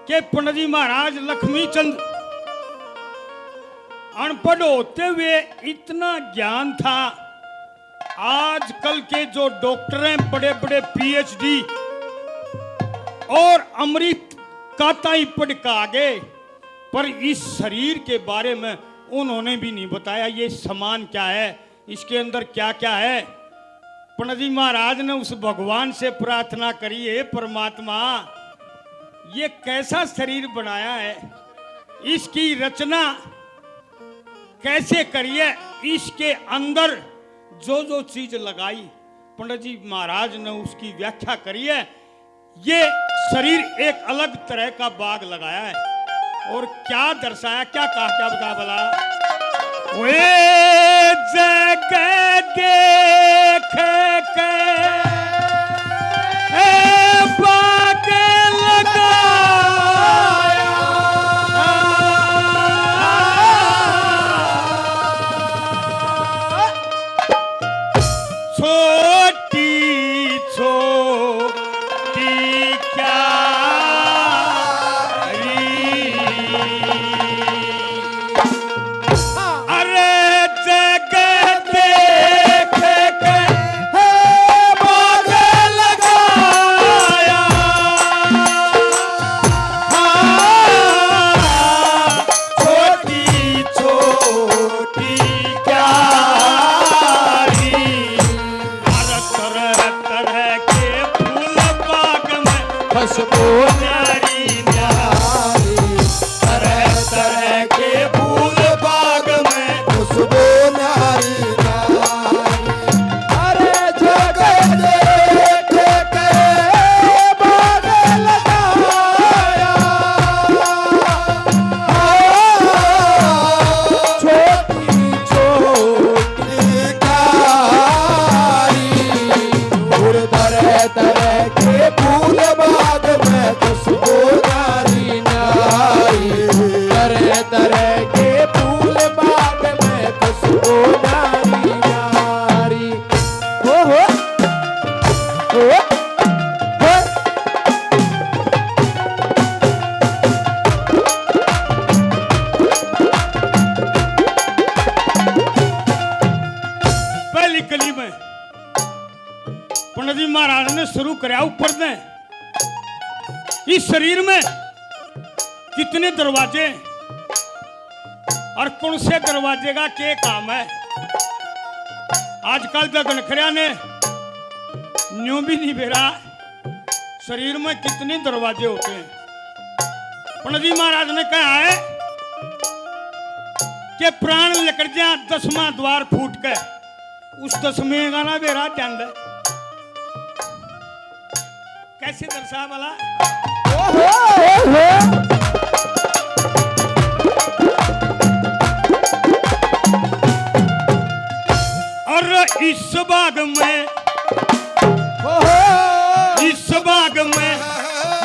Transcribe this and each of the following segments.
कि पंडित जी महाराज लक्ष्मी चंद अनपढ़ होते हुए इतना ज्ञान था। आजकल के जो डॉक्टर हैं बड़े बड़े पीएचडी और अमेरिका ताई पढ़ के आगे, पर इस शरीर के बारे में उन्होंने भी नहीं बताया ये सामान क्या है, इसके अंदर क्या क्या है। पंडित जी महाराज ने उस भगवान से प्रार्थना करी, हे परमात्मा ये कैसा शरीर बनाया है, इसकी रचना कैसे करी है, इसके अंदर जो जो चीज लगाई पंडित जी महाराज ने उसकी व्याख्या करी है। ये शरीर एक अलग तरह का बाग लगाया है। और क्या दर्शाया, क्या कहा, क्या बता बोला, वे जगह देख के बाग लगाया, छोटी छोटी क्या पंडित जी महाराज ने शुरू कराया ऊपर से। इस शरीर में कितने दरवाजे और कौन से दरवाजे का क्या काम है, आजकल तो गनखरिया ने न्यू भी नहीं बेरा शरीर में कितने दरवाजे होते हैं। पंडित जी महाराज ने कहा है कि प्राण निकल जा 10वां द्वार फूट के, उस 10वें का ना बेरा चंद कैसे दर्शा वाला। और इस बाग में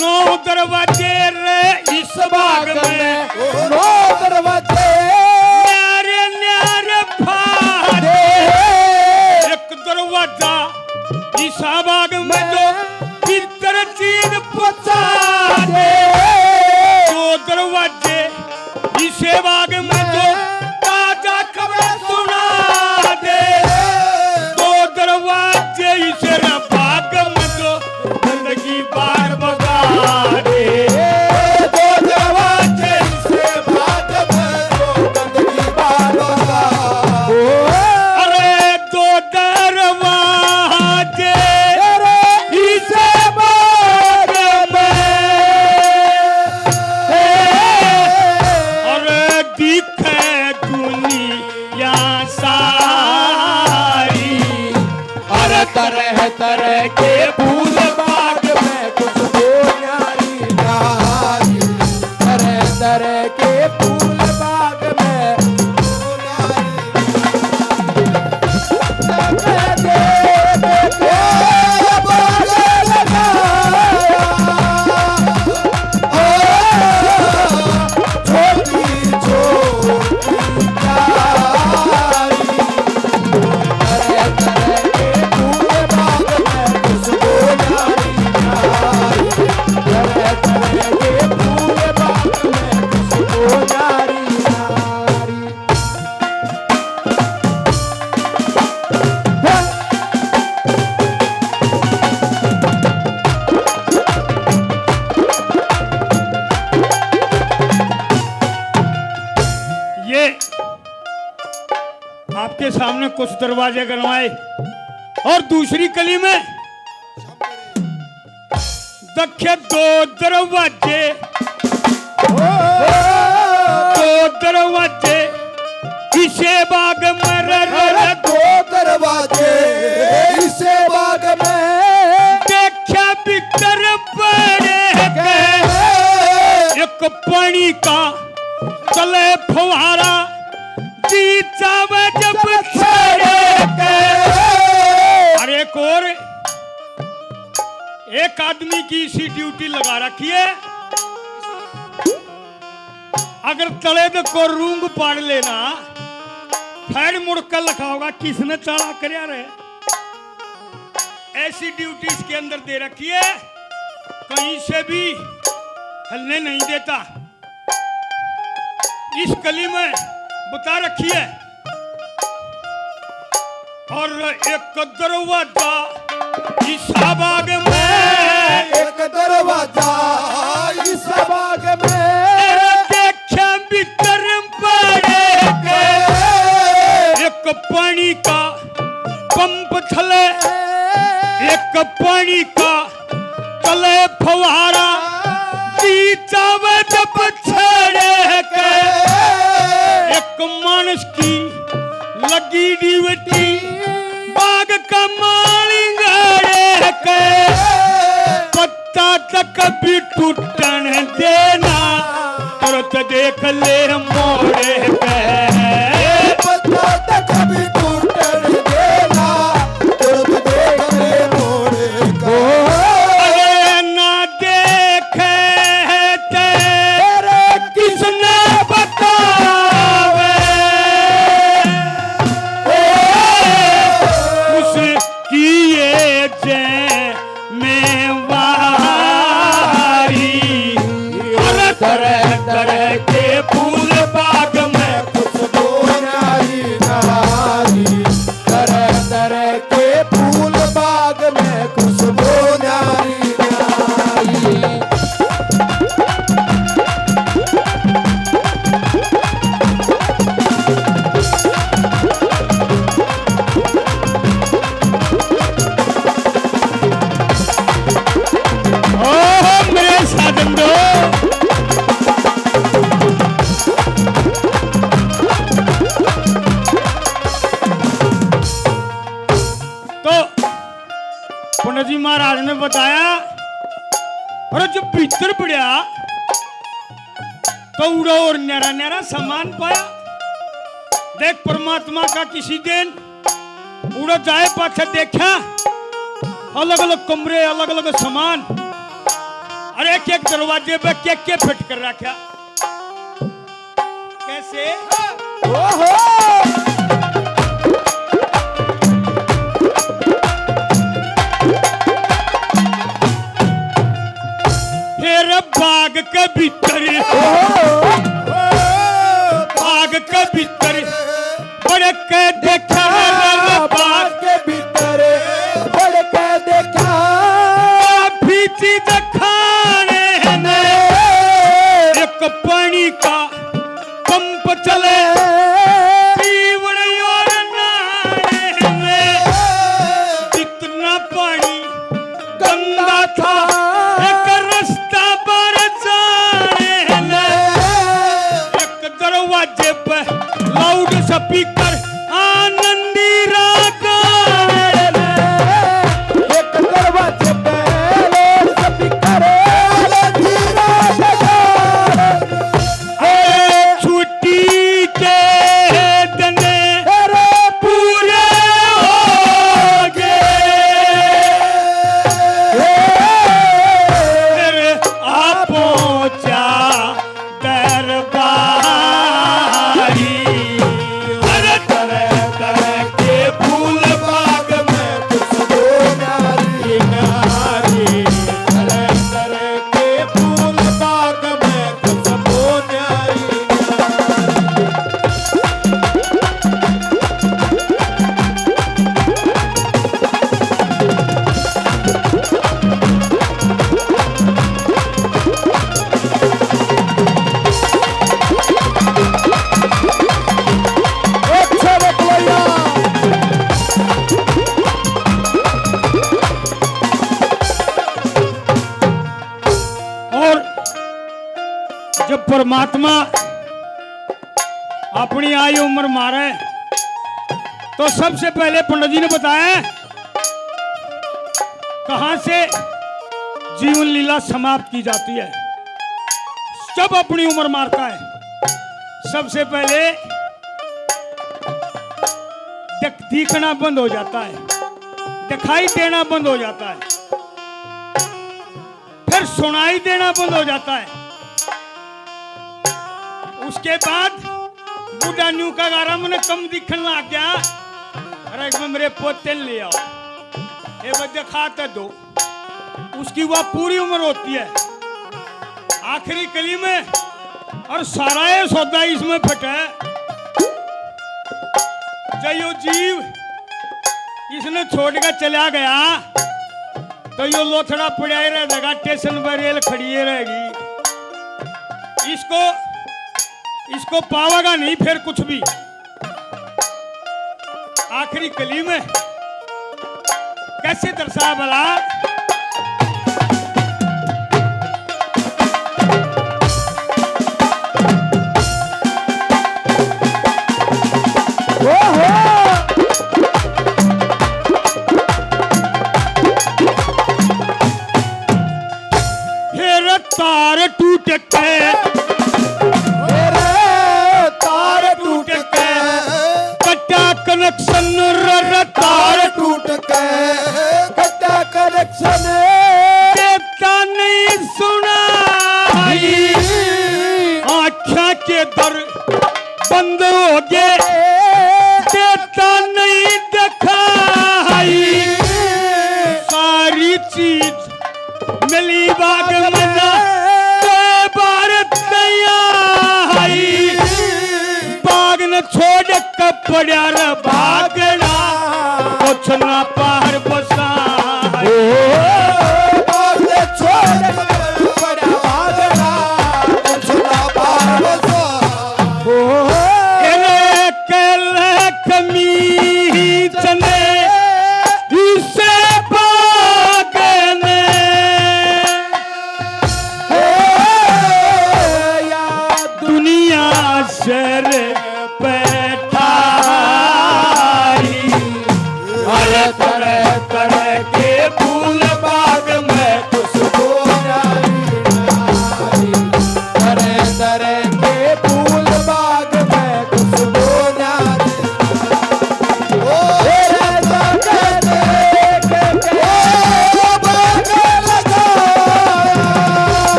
9 दरवाजे रे, इस बाग में 9 दरवाजे न्यारे न्यारे फाड़े। एक दरवाजा इस बाग में जो भीतर चीज पहुंचा दे, 2 दरवाजे इस बाग में जो ताजा खबर सुना दे, 2 दरवाजे इस बाग में जो गंदगी बार बगा दे, 2 दरवाजे इस बाग में जो गंदगी बार बगा दे। अरे 2 दरवाजे इस बाग में सामने कुछ दरवाजे बनवाए और दूसरी गली में देखे दो दरवाजे, दो दरवाजे इसे बाग में दो दरवाजे इसे बाग में देखा भीतर बड़े के एक पानी का चले फुहारा जीता जब छड़े के। और एक आदमी की इसी ड्यूटी लगा रखी है, अगर तले तो को रूंग पाड़ लेना फिर मुड़कर लिखा होगा किसने चढ़ा कर रहे। ऐसी ड्यूटी इसके अंदर दे रखी है, कहीं से भी हलने नहीं देता। इस गली में बता रखी है और एक दरवाजा इस बाग में, एक दरवाजा इस बाग में देखा भीतर बड़े के एक पानी का पंप थले, एक पानी का तले फवारा जीता जब छड़े के एक मानस की लगी ड्यूटी बाग का माली गाड़े के पत्ता तक भी टूटन देना तुरंत देख ले मोड़े पे पत्ता तक भी टूटन देना तुरंत देख ले मोड़े को। अरे ना देखे तेरे किसने बतावे उसकी ये जय में वारी अरे तरह तरह के फूल बाग में खुशबू न्यारी न्यारी तरह तरह के फूल बाग में खुशबू न्यारी न्यारी। ओ मेरे साजन दो तो पंडित जी महाराज ने बताया और जब भीतर पड़ा तो उड़ा और न्यारा न्यारा सामान पाया। देख परमात्मा का किसी दिन उड़ा जाए पाछे देखा अलग अलग कमरे अलग अलग सामान और एक एक दरवाजे पे क्या फिट कर रखा। कैसे ओहो फिर बाग के भीतर बाग के भीतर बड़े के देखा बाग के भीतर बढ़ के देखा काफी चीज खाने ने एक पानी का पंप चले पीवड़ और नहाने में कितना पानी गंदा था एक रास्ता पर जाने ने एक दरवाजे पे लाउड स्पीकर आना जब परमात्मा अपनी आयु उम्र मारे तो सबसे पहले पंडित जी ने बताया कहां से जीवन लीला समाप्त की जाती है। जब अपनी उम्र मारता है सबसे पहले दिखना बंद हो जाता है, दिखाई देना बंद हो जाता है, फिर सुनाई देना बंद हो जाता है। उसके बाद बूढ़ा न्यू का गारा मैंने कम दिखने लग गया। अरे एक मेरे पोते ले आओ, ये बस दिखाते दो। उसकी वह पूरी उम्र होती है आखिरी कली में, और सारा ये सौदा इसमें फटा है। जब यो जीव इसने छोड़ कर चला गया तो यो लोथड़ा पड़ा ही रहेगा, स्टेशन पर रेल खड़ी रहेगी। इसको पावेगा नहीं फिर कुछ भी। आखिरी कली में कैसे दर्शा भला, तार टूट के तार टूट के कटा कनेक्शन, तार टूट के कटा कनेक्शन, देता नहीं सुनाई, आँखों के दर बंद हो गए, देता नहीं दिखाई, सारी चीज मिली बाग मना बाग न छोड़ कपड़ा